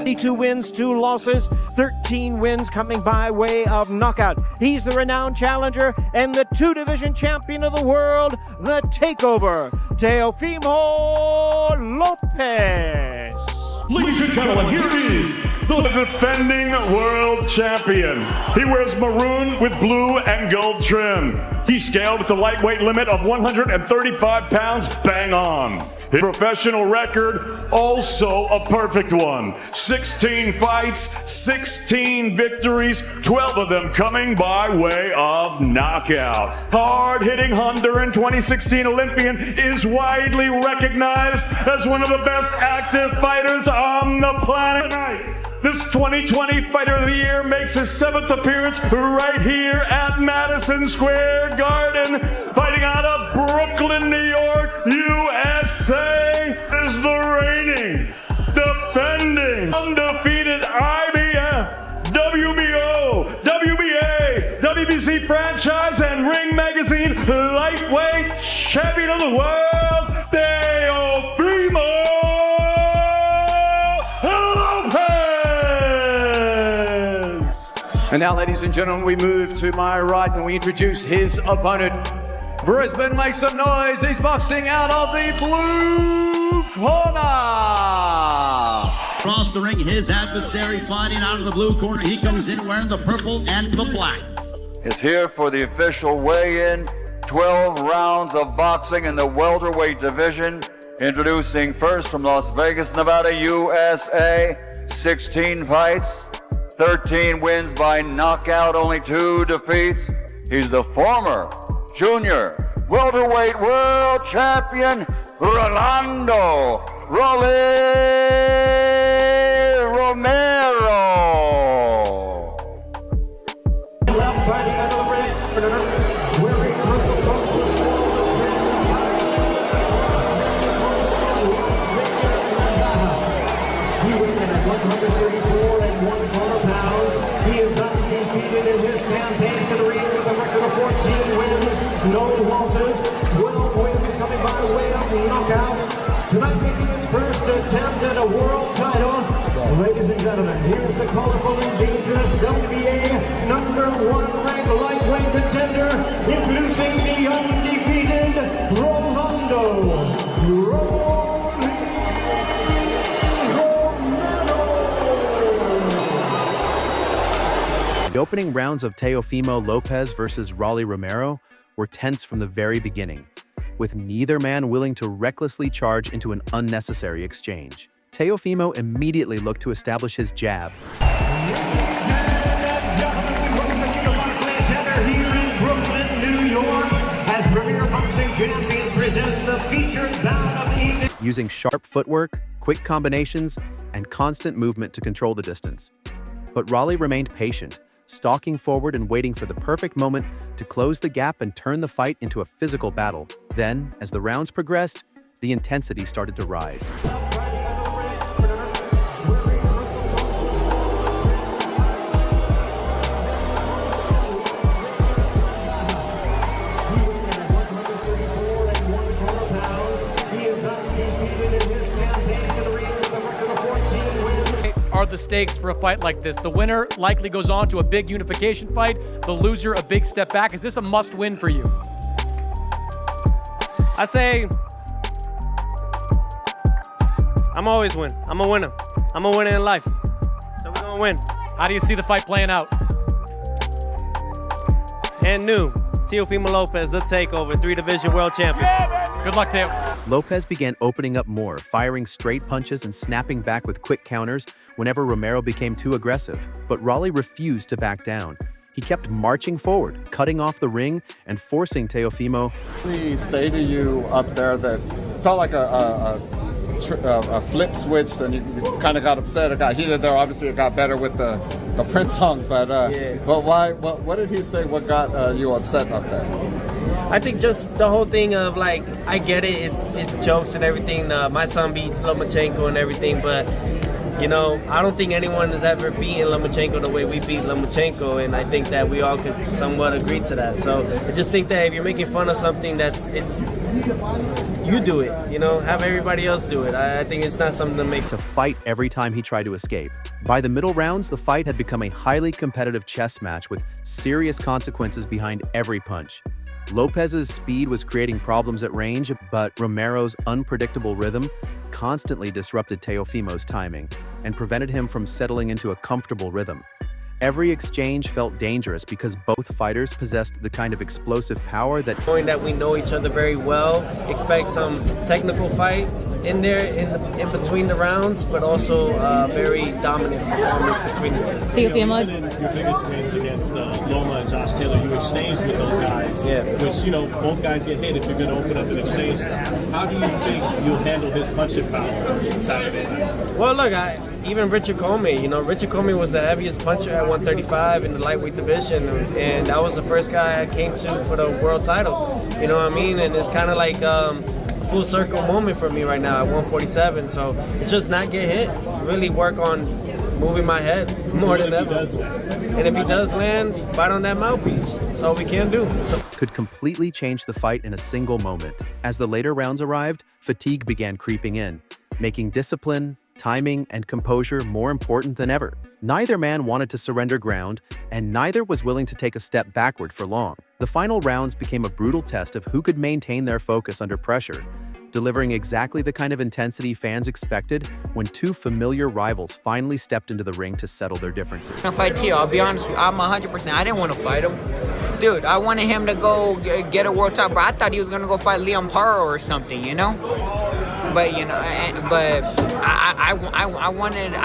22 wins, 2 losses, 13 wins coming by way of knockout. He's the renowned challenger and the 2-division champion of the world, the Takeover, Teofimo Lopez. Ladies and gentlemen, here is the defending world champion. He wears maroon with blue and gold trim. He scaled with the lightweight limit of 135 pounds, bang on. His professional record, also a perfect one. 16 fights, 16 victories, 12 of them coming by way of knockout. Hard-hitting Honduran 2016 Olympian is widely recognized as one of the best active fighters on the planet. This 2020 Fighter of the Year makes his 7th appearance right here at Madison Square Garden, fighting out of Brooklyn, New York, USA, is the reigning, defending, undefeated IBF, WBO, WBA, WBC franchise, and Ring Magazine lightweight champion of the world, Teofimo Lopez! And now, ladies and gentlemen, we move to my right and we introduce his opponent. Brisbane, make some noise. He's boxing out of the blue corner. Across the ring, his adversary fighting out of the blue corner. He comes in wearing the purple and the black. Is here for the official weigh-in. 12 rounds of boxing in the welterweight division. Introducing first from Las Vegas, Nevada, USA. 16 fights, 13 wins by knockout, only 2 defeats. He's the former junior welterweight world champion, Rolando Romero. Left fighting out of the ring, wearing purple trunks with he weighed in at 134 and 1/4 pounds. He is undefeated in his campaign to the ring with a record of 14 wins, no losses, 12 wins coming by way of knockout. Tonight making his first attempt at a world title. Ladies and gentlemen, here's the colorful and dangerous WBA #1 ranked lightweight contender, introducing the undefeated Rolando Romero. The opening rounds of Teofimo Lopez versus Rolly Romero were tense from the very beginning, with neither man willing to recklessly charge into an unnecessary exchange. Teofimo immediately looked to establish his jab. Here in Brooklyn, New York, as Premier Boxing Champions presents the featured bout of the evening. Using sharp footwork, quick combinations, and constant movement to control the distance. But Rolly remained patient, stalking forward and waiting for the perfect moment to close the gap and turn the fight into a physical battle. Then, as the rounds progressed, the intensity started to rise. Are the stakes for a fight like this? The winner likely goes on to a big unification fight, the loser a big step back. Is this a must-win for you? I say, I'm always win. I'm a winner. I'm a winner in life. So we're gonna win. How do you see the fight playing out? And new, Teofimo Lopez, the Takeover, 3-division world champion. Good luck, Teo. Lopez began opening up more, firing straight punches and snapping back with quick counters whenever Romero became too aggressive. But Rolly refused to back down. He kept marching forward, cutting off the ring and forcing Teofimo. He say to you up there that felt like a flip switch, and you kind of got upset. It got heated there. Obviously, it got better with the Prince song, but why? What did he say? What got you upset up there? I think just the whole thing of, like, I get it, it's jokes and everything. My son beats Lomachenko and everything, but you know, I don't think anyone has ever beaten Lomachenko the way we beat Lomachenko, and I think that we all could somewhat agree to that. So I just think that if you're making fun of something you do it, you know, have everybody else do it. I think it's not something to make to fight every time he tried to escape. By the middle rounds, the fight had become a highly competitive chess match with serious consequences behind every punch. Lopez's speed was creating problems at range, but Romero's unpredictable rhythm constantly disrupted Teofimo's timing and prevented him from settling into a comfortable rhythm. Every exchange felt dangerous because both fighters possessed the kind of explosive power that... Knowing that we know each other very well, expect some technical fight in there in between the rounds, but also very dominant performance between the two. Teofimo, your biggest wins against Loma and Josh Taylor, you exchanged with those guys, which, you know, both guys get hit if you're going to open up an exchange. How do you think you'll handle his punching power Saturday night? Well, look, even Richard Comey, you know, Richard Comey was the heaviest puncher at 135 in the lightweight division, and that was the first guy I came to for the world title. You know what I mean? And it's kind of like a full circle moment for me right now at 147. So it's just not get hit, really work on moving my head more than ever. And if he does land, bite on that mouthpiece. That's all we can do. Could completely change the fight in a single moment. As the later rounds arrived, fatigue began creeping in, making discipline, timing, and composure more important than ever. Neither man wanted to surrender ground, and neither was willing to take a step backward for long. The final rounds became a brutal test of who could maintain their focus under pressure, delivering exactly the kind of intensity fans expected when two familiar rivals finally stepped into the ring to settle their differences. I fight Tio, I'll be honest with you, I'm 100%. I didn't want to fight him. Dude, I wanted him to go get a world title, but I thought he was going to go fight Leon Paro or something, you know? But, you know, I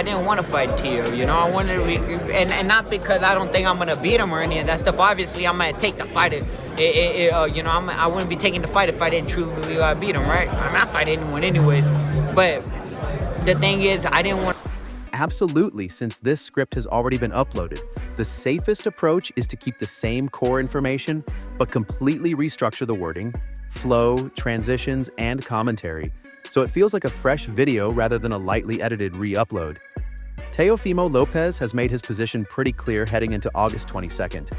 didn't want to fight Tio, you know? I wanted to, and not because I don't think I'm going to beat him or any of that stuff. Obviously, I'm going to take the fight. You know, I wouldn't be taking the fight if I didn't truly believe I beat him, right? I'm not fighting anyone anyways. But the thing is, I didn't want... Absolutely, since this script has already been uploaded, the safest approach is to keep the same core information, but completely restructure the wording, flow, transitions, and commentary, so it feels like a fresh video rather than a lightly edited re-upload. Teofimo Lopez has made his position pretty clear heading into August 22nd.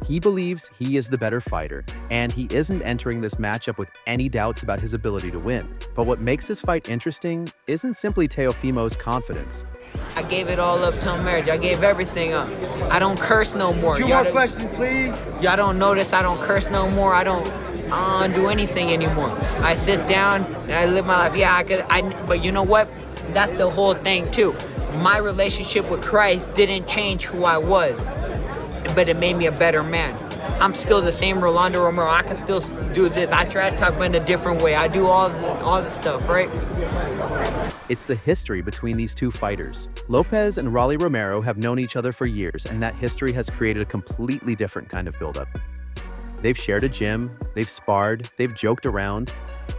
He believes he is the better fighter, and he isn't entering this matchup with any doubts about his ability to win. But what makes this fight interesting isn't simply Teofimo's confidence. I gave it all up till marriage. I gave everything up. I don't curse no more. Two more questions, please. Y'all don't notice I don't curse no more. I don't do anything anymore. I sit down and I live my life. Yeah, but you know what? That's the whole thing too. My relationship with Christ didn't change who I was, but it made me a better man. I'm still the same Rolando Romero. I can still do this. I try to talk in a different way. I do all the stuff, right? It's the history between these two fighters. Lopez and Rolly Romero have known each other for years, and that history has created a completely different kind of buildup. They've shared a gym, they've sparred, they've joked around,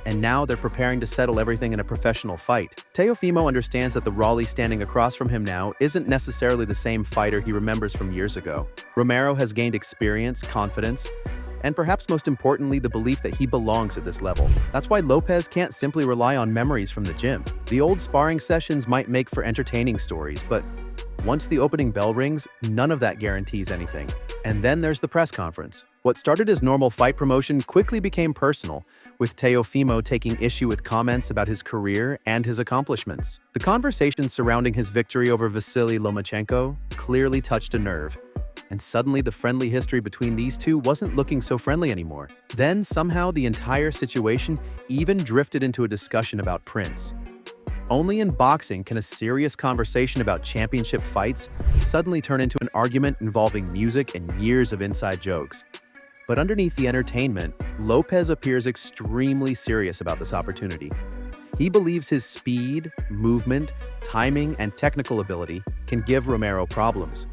and now they're preparing to settle everything in a professional fight. Teofimo understands that the Rolly standing across from him now isn't necessarily the same fighter he remembers from years ago. Romero has gained experience, confidence, and perhaps most importantly, the belief that he belongs at this level. That's why Lopez can't simply rely on memories from the gym. The old sparring sessions might make for entertaining stories, but once the opening bell rings, none of that guarantees anything. And then there's the press conference. What started as normal fight promotion quickly became personal, with Teofimo taking issue with comments about his career and his accomplishments. The conversation surrounding his victory over Vasily Lomachenko clearly touched a nerve, and suddenly the friendly history between these two wasn't looking so friendly anymore. Then somehow the entire situation even drifted into a discussion about Prince. Only in boxing can a serious conversation about championship fights suddenly turn into an argument involving music and years of inside jokes. But underneath the entertainment, Lopez appears extremely serious about this opportunity. He believes his speed, movement, timing, and technical ability can give Romero problems.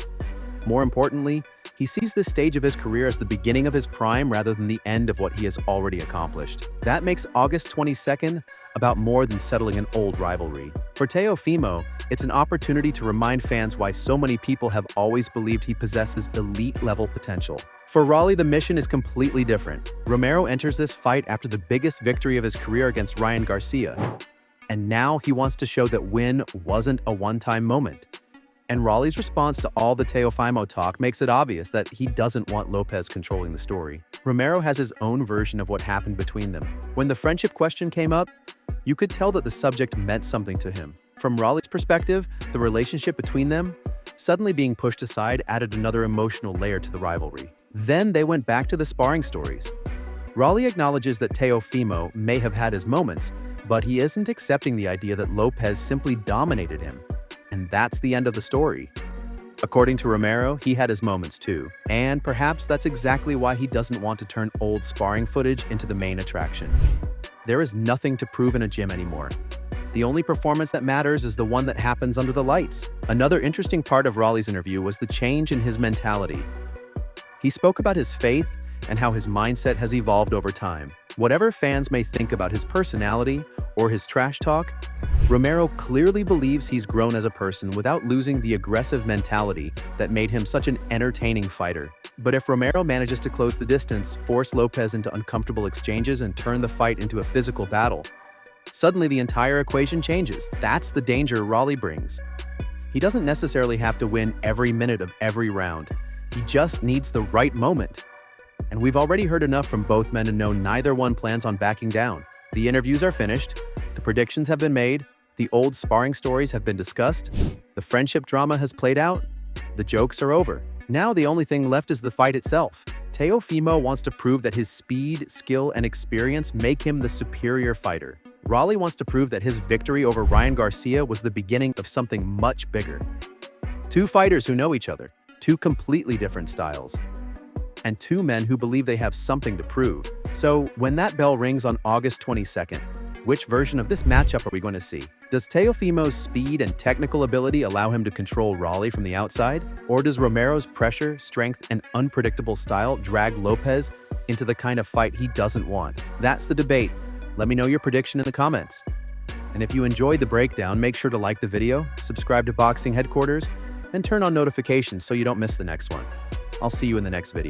More importantly, he sees this stage of his career as the beginning of his prime rather than the end of what he has already accomplished. That makes August 22nd about more than settling an old rivalry. For Teofimo, it's an opportunity to remind fans why so many people have always believed he possesses elite-level potential. For Rolly, the mission is completely different. Romero enters this fight after the biggest victory of his career against Ryan Garcia. And now he wants to show that win wasn't a one-time moment. And Raleigh's response to all the Teofimo talk makes it obvious that he doesn't want Lopez controlling the story. Romero has his own version of what happened between them. When the friendship question came up, you could tell that the subject meant something to him. From Raleigh's perspective, the relationship between them, suddenly being pushed aside, added another emotional layer to the rivalry. Then they went back to the sparring stories. Raleigh acknowledges that Teofimo may have had his moments, but he isn't accepting the idea that Lopez simply dominated him. And that's the end of the story. According to Romero, he had his moments too, and perhaps that's exactly why he doesn't want to turn old sparring footage into the main attraction. There is nothing to prove in a gym anymore. The only performance that matters is the one that happens under the lights. Another interesting part of Raleigh's interview was the change in his mentality. He spoke about his faith and how his mindset has evolved over time. Whatever fans may think about his personality or his trash talk, Romero clearly believes he's grown as a person without losing the aggressive mentality that made him such an entertaining fighter. But if Romero manages to close the distance, force Lopez into uncomfortable exchanges, and turn the fight into a physical battle, suddenly the entire equation changes. That's the danger Raleigh brings. He doesn't necessarily have to win every minute of every round. He just needs the right moment. And we've already heard enough from both men to know neither one plans on backing down. The interviews are finished, the predictions have been made, the old sparring stories have been discussed, the friendship drama has played out, the jokes are over. Now the only thing left is the fight itself. Teofimo wants to prove that his speed, skill, and experience make him the superior fighter. Raleigh wants to prove that his victory over Ryan Garcia was the beginning of something much bigger. Two fighters who know each other, two completely different styles, and two men who believe they have something to prove. So when that bell rings on August 22nd, which version of this matchup are we going to see? Does Teofimo's speed and technical ability allow him to control Raleigh from the outside? Or does Romero's pressure, strength, and unpredictable style drag Lopez into the kind of fight he doesn't want? That's the debate. Let me know your prediction in the comments. And if you enjoyed the breakdown, make sure to like the video, subscribe to Boxing Headquarters, and turn on notifications so you don't miss the next one. I'll see you in the next video.